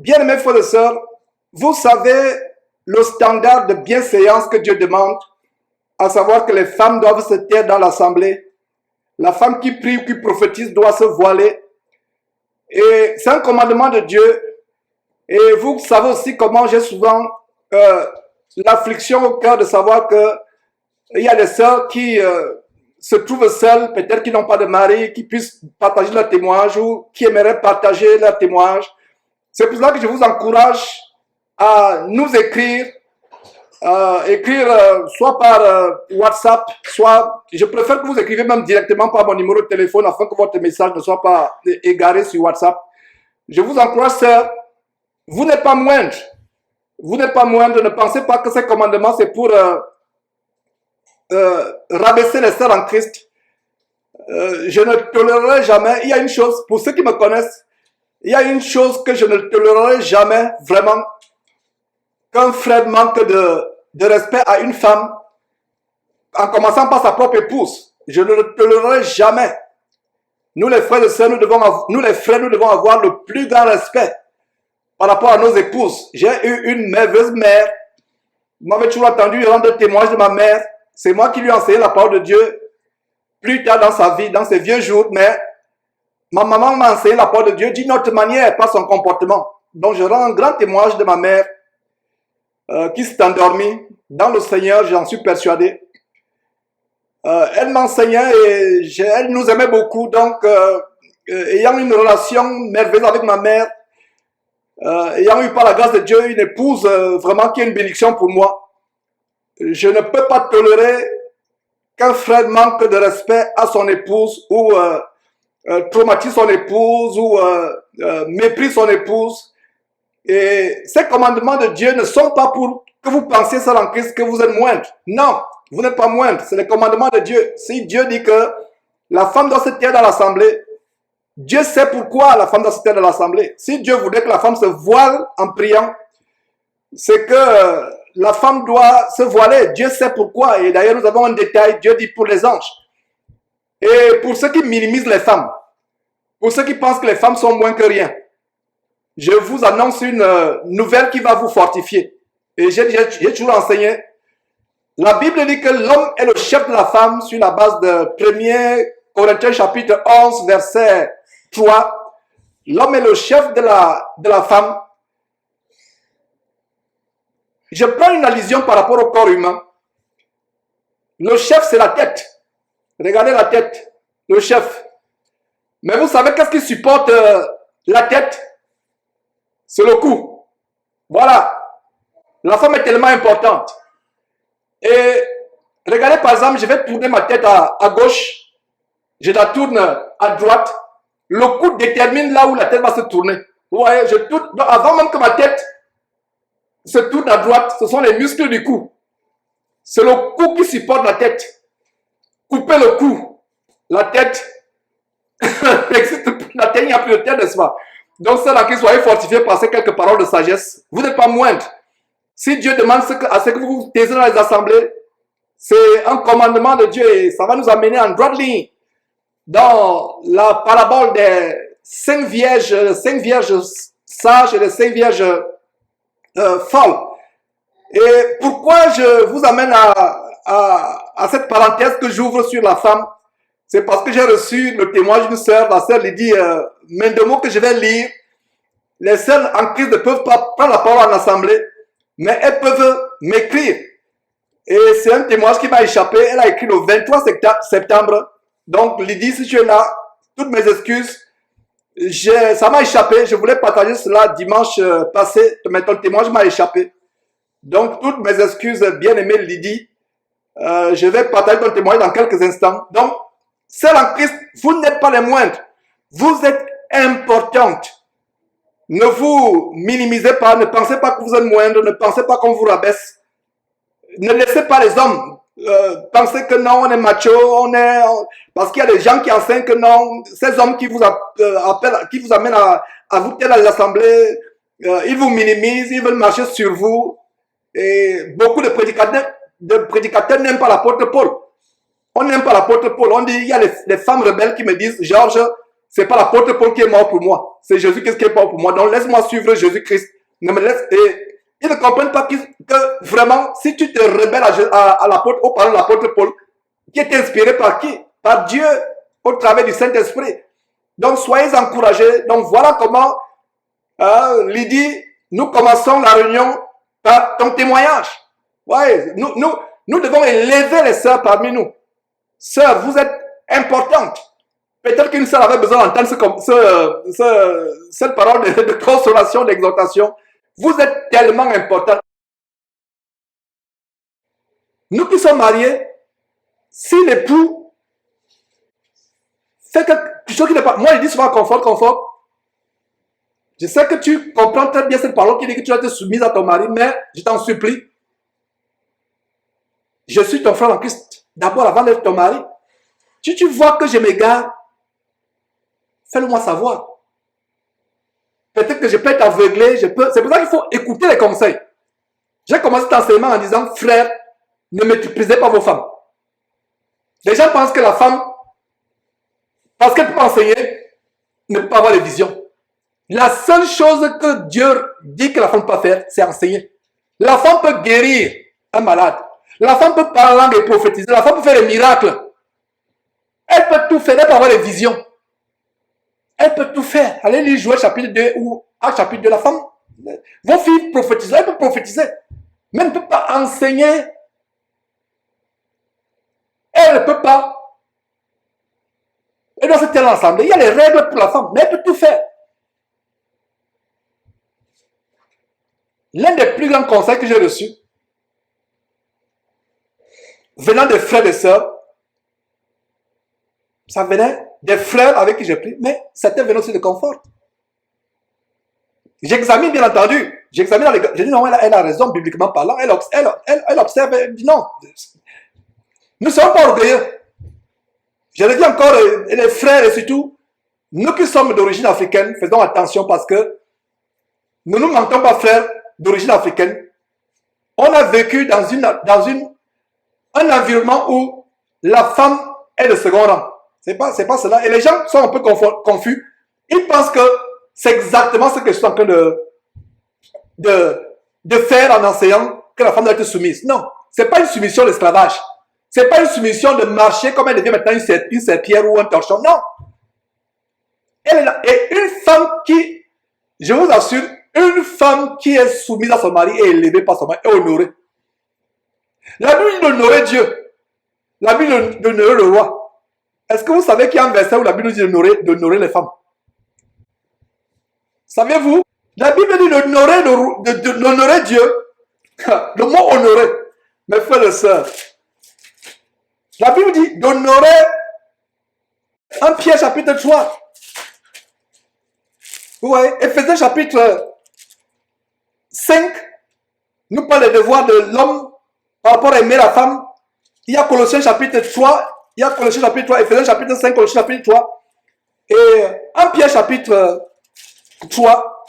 Bien-aimés frères et sœurs, vous savez le standard de bienséance que Dieu demande, à savoir que les femmes doivent se taire dans l'assemblée. La femme qui prie ou qui prophétise doit se voiler. Et c'est un commandement de Dieu. Et vous savez aussi comment j'ai souvent l'affliction au cœur de savoir que il y a des sœurs qui se trouvent seules, peut-être qui n'ont pas de mari, qui puissent partager leur témoignage ou qui aimeraient partager leur témoignage. C'est pour cela que je vous encourage à nous écrire, soit par WhatsApp, soit, je préfère que vous écrivez même directement par mon numéro de téléphone afin que votre message ne soit pas égaré sur WhatsApp. Je vous encourage, sœurs, vous n'êtes pas moindre. Vous n'êtes pas moindre, ne pensez pas que ces commandements c'est pour rabaisser les sœurs en Christ. Je ne tolérerai jamais, il y a une chose, pour ceux qui me connaissent, il y a une chose que je ne tolérerai jamais, vraiment, qu'un frère manque de respect à une femme, en commençant par sa propre épouse. Je ne le tolérerai jamais. Nous les frères et sœurs, nous devons avoir le plus grand respect par rapport à nos épouses. J'ai eu une merveilleuse mère. Vous m'avez toujours entendu rendre témoignage de ma mère. C'est moi qui lui ai enseigné la parole de Dieu plus tard dans sa vie, dans ses vieux jours. Mais ma maman m'a enseigné la parole de Dieu d'une autre manière, pas son comportement. Donc je rends un grand témoignage de ma mère qui s'est endormie dans le Seigneur, j'en suis persuadé. Elle m'enseignait et elle nous aimait beaucoup. Donc, ayant une relation merveilleuse avec ma mère, ayant eu par la grâce de Dieu une épouse vraiment qui est une bénédiction pour moi, je ne peux pas tolérer qu'un frère manque de respect à son épouse ou traumatise son épouse ou méprise son épouse. Et ces commandements de Dieu ne sont pas pour que vous pensiez seul en Christ que vous êtes moindre. Non, vous n'êtes pas moindre. C'est les commandements de Dieu. Si Dieu dit que la femme doit se taire dans l'assemblée, Dieu sait pourquoi la femme doit se taire dans l'assemblée. Si Dieu voulait que la femme se voile en priant, c'est que la femme doit se voiler. Dieu sait pourquoi. Et d'ailleurs, nous avons un détail. Dieu dit pour les anges. Et pour ceux qui minimisent les femmes, pour ceux qui pensent que les femmes sont moins que rien, je vous annonce une nouvelle qui va vous fortifier. Et j'ai toujours enseigné. La Bible dit que l'homme est le chef de la femme sur la base de 1 Corinthiens chapitre 11 verset 3. L'homme est le chef de la femme. Je prends une allusion par rapport au corps humain. Le chef, c'est la tête. Regardez la tête, le chef. Mais vous savez qu'est-ce qui supporte la tête? C'est le cou. Voilà. La femme est tellement importante. Et regardez par exemple, je vais tourner ma tête à gauche. Je la tourne à droite. Le cou détermine là où la tête va se tourner. Vous voyez, je tourne. Donc avant même que ma tête se tourne à droite, ce sont les muscles du cou. C'est le cou qui supporte la tête. Coupez le cou. La tête n'existe plus. La tête, il n'y a plus de tête, n'est-ce pas? Donc, c'est là que soyez fortifiés par ces quelques paroles de sagesse. Vous n'êtes pas moindre. Si Dieu demande à ce que vous vous taisez dans les assemblées, c'est un commandement de Dieu et ça va nous amener en droite ligne dans la parabole des 5 vierges sages et les 5 vierges folles. Et pourquoi je vous amène à cette parenthèse que j'ouvre sur la femme? C'est parce que j'ai reçu le témoignage d'une sœur, la sœur Lydie Mendemo, que je vais lire. Les sœurs en Christ ne peuvent pas prendre la parole en assemblée, mais elles peuvent m'écrire. Et c'est un témoignage qui m'a échappé. Elle a écrit le 23 septembre. Donc Lydie, si tu es là, toutes mes excuses. Ça m'a échappé. Je voulais partager cela dimanche passé, mais ton témoignage m'a échappé. Donc toutes mes excuses, bien-aimée Lydie. Je vais partager ton témoignage dans quelques instants. Donc, sœurs en Christ, vous n'êtes pas les moindres. Vous êtes importantes. Ne vous minimisez pas, ne pensez pas que vous êtes moindre, ne pensez pas qu'on vous rabaisse. Ne laissez pas les hommes penser que non, on est macho, parce qu'il y a des gens qui enseignent que non, ces hommes qui vous appellent, qui vous amènent à vous taire à l'assemblée, ils vous minimisent, ils veulent marcher sur vous. Et beaucoup de prédicateurs n'aiment pas l'apôtre Paul. On n'aime pas l'apôtre Paul. On dit, il y a les femmes rebelles qui me disent, Georges, C'est pas l'apôtre Paul qui est mort pour moi. C'est Jésus-Christ qui est mort pour moi. Donc laisse-moi suivre Jésus-Christ. Ne me laisse... Et ils ne comprennent pas que vraiment, si tu te rebelles à l'apôtre, au parole de l'apôtre Paul, qui est inspiré par qui? Par Dieu, au travers du Saint-Esprit. Donc soyez encouragés. Donc voilà comment, Lydie, nous commençons la réunion par ton témoignage. Ouais, nous devons élever les sœurs parmi nous. Sœurs, vous êtes importantes. Peut-être qu'une sœur avait besoin d'entendre cette parole de consolation, d'exhortation. Vous êtes tellement importantes. Nous qui sommes mariés, si l'époux fait quelque chose qui n'est pas... Moi, je dis souvent confort. Je sais que tu comprends très bien cette parole qui dit que tu dois être soumise à ton mari, mais je t'en supplie. Je suis ton frère en Christ. D'abord, avant d'être ton mari. Si tu vois que je m'égare, fais-le-moi savoir. Peut-être que je peux être aveuglé. C'est pour ça qu'il faut écouter les conseils. J'ai commencé cet enseignement en disant, frère, ne méprisez pas vos femmes. Les gens pensent que la femme, parce qu'elle peut enseigner, ne peut pas avoir les visions. La seule chose que Dieu dit que la femme peut faire, c'est enseigner. La femme peut guérir un malade. La femme peut parler en langue et prophétiser. La femme peut faire des miracles. Elle peut tout faire. Elle peut avoir des visions. Elle peut tout faire. Allez lire Joël chapitre 2 ou Actes chapitre 2. La femme, vos filles prophétisent. Elle peut prophétiser. Mais elle ne peut pas enseigner. Elle ne peut pas. Elle doit se tenir ensemble. Il y a les règles pour la femme. Mais elle peut tout faire. L'un des plus grands conseils que j'ai reçus, venant des frères et sœurs, ça venait des frères avec qui j'ai pris, mais certains venaient aussi de confort. J'examine, bien entendu. J'examine, je dis non, elle a raison, bibliquement parlant. Elle observe, elle dit non. Nous ne sommes pas orgueilleux. Je le dis encore, les frères et surtout, nous qui sommes d'origine africaine, faisons attention parce que nous ne nous mentons pas, frères d'origine africaine. On a vécu dans un environnement où la femme est de second rang. C'est pas cela. Et les gens sont un peu confus. Ils pensent que c'est exactement ce que je suis en train de faire en enseignant que la femme doit être soumise. Non, c'est pas une soumission d'esclavage. C'est pas une soumission de marcher comme elle devient maintenant une serpillère ou un torchon. Non. Elle est là. Et une femme qui, je vous assure, une femme qui est soumise à son mari est élevée par son mari, est honorée. La Bible dit d'honorer Dieu. La Bible dit d'honorer le roi. Est-ce que vous savez qu'il y a un verset où la Bible dit d'honorer les femmes? Savez-vous? La Bible dit d'honorer Dieu. Le mot honorer. Mes frères et sœurs. La Bible dit d'honorer 1 Pierre chapitre 3. Vous voyez? Éphésiens chapitre 5 nous parle des devoirs de l'homme par rapport à aimer la femme. Il y a Colossiens chapitre 3, Éphésiens chapitre 5, Colossiens chapitre 3, et 1 Pierre chapitre 3,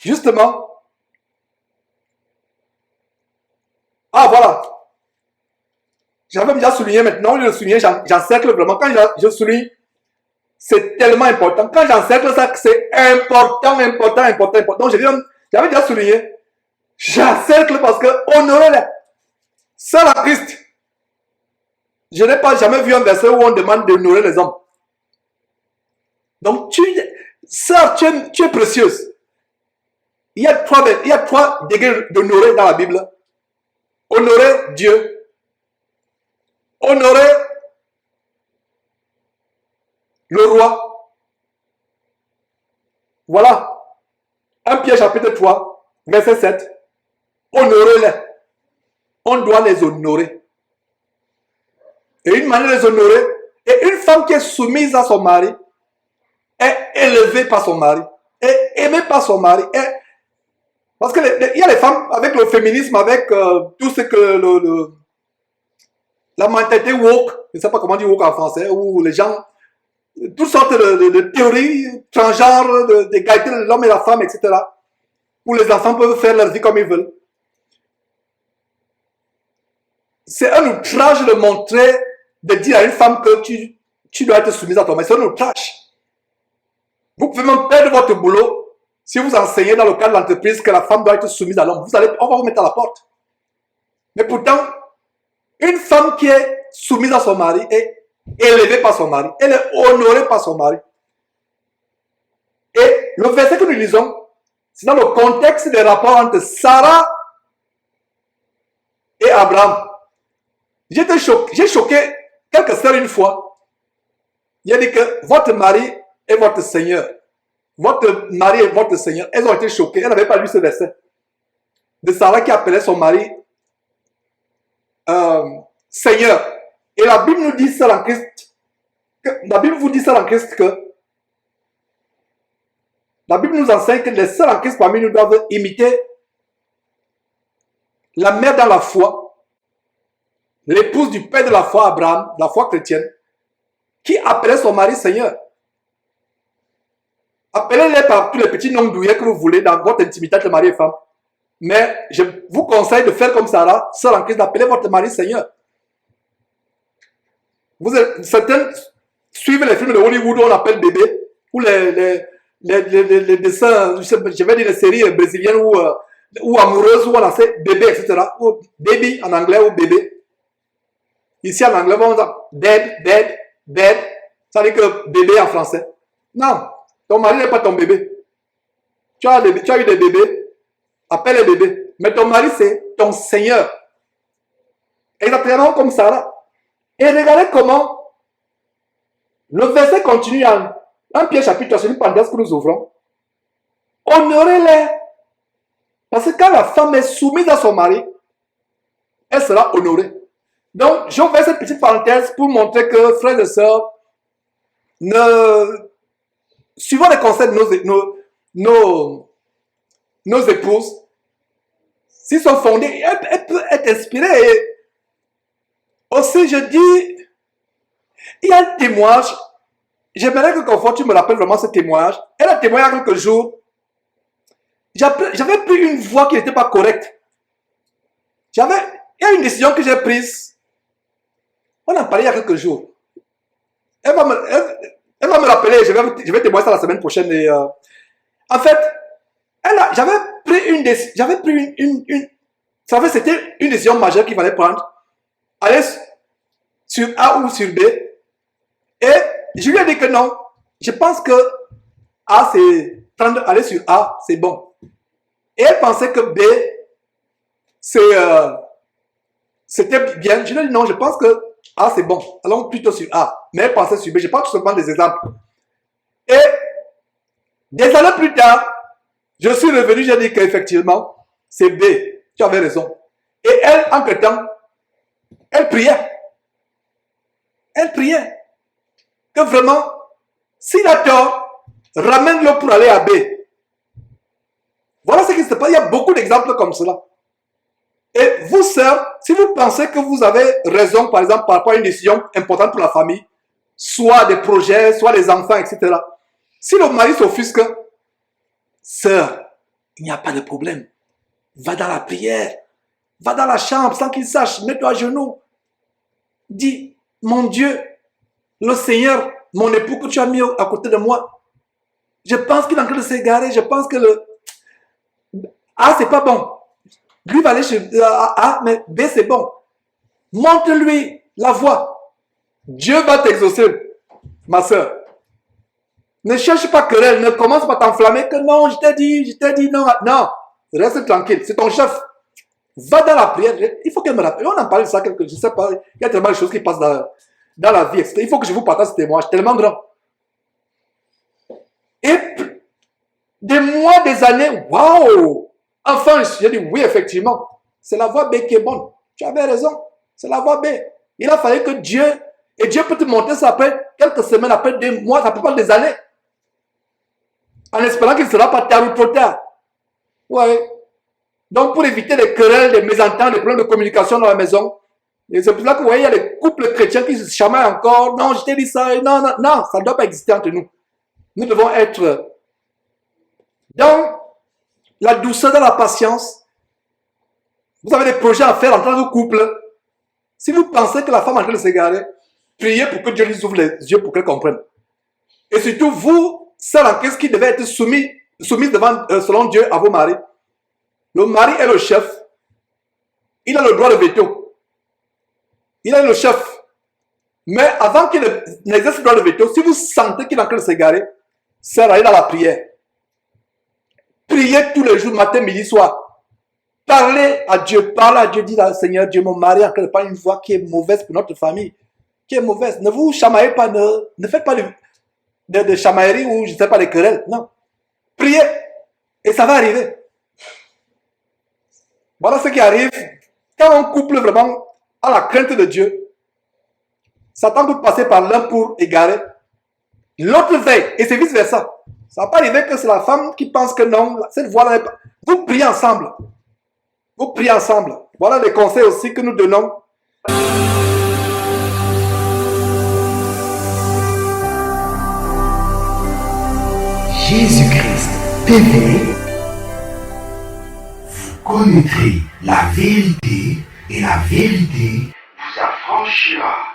justement. Ah voilà. J'avais déjà souligné maintenant, je le souligne, j'encercle vraiment. Quand je souligne, c'est tellement important. Quand j'encercle ça, c'est important. Donc j'avais déjà souligné. J'encercle parce que honorez-les. C'est la Christ. Je n'ai pas jamais vu un verset où on demande d'honorer les hommes. Donc, sœur, tu es précieuse. Il y a trois degrés d'honorer dans la Bible. Honorer Dieu. Honorer le roi. Voilà. 1 Pierre chapitre 3, verset 7. Honorez-les. On doit les honorer. Et une manière de les honorer, et une femme qui est soumise à son mari, est élevée par son mari, est aimée par son mari. Parce qu'il y a les femmes, avec le féminisme, avec tout ce que la mentalité woke, je ne sais pas comment dire woke en français, où les gens, toutes sortes de théories transgenres, d'égalité de l'homme et la femme, etc. Où les enfants peuvent faire leur vie comme ils veulent. C'est un outrage de montrer, de dire à une femme que tu dois être soumise à ton mari. C'est un outrage. Vous pouvez même perdre votre boulot si vous enseignez dans le cadre de l'entreprise que la femme doit être soumise à l'homme. On va vous mettre à la porte. Mais pourtant, une femme qui est soumise à son mari est élevée par son mari. Elle est honorée par son mari. Et le verset que nous lisons, c'est dans le contexte des rapports entre Sarah et Abraham. J'ai choqué quelques sœurs une fois. Il a dit que votre mari est votre Seigneur. Votre mari est votre Seigneur. Elles ont été choquées. Elles n'avaient pas lu ce verset. De Sarah qui appelait son mari Seigneur. Et la Bible nous dit ça en Christ. La Bible vous dit ça en Christ que la Bible nous enseigne que les sœurs en Christ parmi nous doivent imiter la mère dans la foi, l'épouse du père de la foi, Abraham, la foi chrétienne, qui appelait son mari Seigneur. Appelez-les par tous les petits noms douillets que vous voulez dans votre intimité entre mari et femme. Mais je vous conseille de faire comme Sarah, sœur en Christ, d'appeler votre mari Seigneur. Certains suivent les films de Hollywood où on appelle bébé, ou les dessins, je vais dire les séries brésiliennes ou amoureuses où on a fait bébé, etc. Ou baby en anglais ou bébé. Ici en anglais, on dit bed, ça veut dire que bébé en français. Non, ton mari n'est pas ton bébé. Tu as eu des bébés, appelle les bébés. Mais ton mari, c'est ton Seigneur. Exactement comme ça. Et regardez comment le verset continue en 1 Pierre chapitre 3, c'est une parenthèse que nous ouvrons. Honorez-les. Parce que quand la femme est soumise à son mari, elle sera honorée. Donc, j'ouvre cette petite parenthèse pour montrer que, frères et sœurs, suivons les conseils de nos épouses. S'ils sont fondés, elles peuvent être inspirées. Et aussi, je dis, il y a un témoignage. J'aimerais que Confort, tu me rappelles vraiment ce témoignage. Elle a témoigné il y a quelques jours. J'avais pris une voix qui n'était pas correcte. Il y a une décision que j'ai prise. On en parlait il y a quelques jours. Elle va me rappeler, je vais témoigner ça la semaine prochaine. Et, en fait, j'avais pris une décision. C'était une décision majeure qu'il fallait prendre. Aller sur A ou sur B. Et je lui ai dit que non. Je pense que A, c'est aller sur A, c'est bon. Et elle pensait que B, c'était bien. Je lui ai dit non, je pense que A, c'est bon. Allons plutôt sur A. Mais elle pensait sur B. Je prends tout simplement des exemples. Et des années plus tard, je suis revenu, j'ai dit qu'effectivement, c'est B. Tu avais raison. Et elle, entre-temps, elle priait. Elle priait. Que vraiment, s'il a tort, ramène-le pour aller à B. Voilà ce qui se passe. Il y a beaucoup d'exemples comme cela. Et vous, sœurs, si vous pensez que vous avez raison, par exemple, par rapport à une décision importante pour la famille, soit des projets, soit les enfants, etc. Si le mari s'offusque, sœur, il n'y a pas de problème. Va dans la prière. Va dans la chambre sans qu'il sache. Mets-toi à genoux. Dis, mon Dieu, le Seigneur, mon époux que tu as mis à côté de moi, je pense qu'il est en train de s'égarer. Je pense que A, c'est pas bon. Lui va aller sur A, mais B, c'est bon. Montre-lui la voie. Dieu va t'exaucer, ma soeur. Ne cherche pas querelle, ne commence pas à t'enflammer que non, je t'ai dit, non. Non, reste tranquille, c'est ton chef. Va dans la prière. Il faut qu'elle me rappelle. On en parle de ça, je sais pas. Il y a tellement de choses qui passent dans la vie. Il faut que je vous partage ce témoignage tellement grand. Et des mois, des années, waouh! Enfin, j'ai dit oui, effectivement. C'est la voie B qui est bonne. Tu avais raison. C'est la voie B. Il a fallu que Dieu, et Dieu peut te montrer ça après quelques semaines, après des mois, ça peut pas des années. En espérant qu'il ne sera pas tard ou trop tard. Ouais. Donc, pour éviter les querelles, les mésententes, les problèmes de communication dans la maison, et c'est pour ça que vous voyez, il y a les couples chrétiens qui se chamaillent encore. Non, je t'ai dit ça. Non, ça ne doit pas exister entre nous. Nous devons être dans la douceur, dans la patience. Vous avez des projets à faire en tant que couple. Si vous pensez que la femme est en train de s'égarer, priez pour que Dieu lui ouvre les yeux pour qu'elle comprenne. Et surtout, vous, sœurs en Christ qui devaient être soumises devant, selon Dieu à vos maris. Le mari est le chef. Il a le droit de veto. Il est le chef. Mais avant qu'il n'exerce le droit de veto, si vous sentez qu'il est en train de s'égarer, sœur, allez dans la prière. Priez tous les jours, matin, midi, soir. Parlez à Dieu, dites à Seigneur Dieu, mon mari est en train de parler une voix qui est mauvaise pour notre famille, qui est mauvaise. Ne vous chamaillez pas, ne faites pas de chamaillerie ou je ne sais pas, des querelles. Non. Priez et ça va arriver. Voilà ce qui arrive quand un couple vraiment a la crainte de Dieu. Satan peut passer par l'un pour égarer, l'autre veille, et c'est vice versa. Ça ne va pas arriver que c'est la femme qui pense que non, cette voix-là n'est pas. Vous priez ensemble. Vous priez ensemble. Voilà les conseils aussi que nous donnons. Jésus-Christ TV, vous connaîtrez la vérité et la vérité vous affranchira.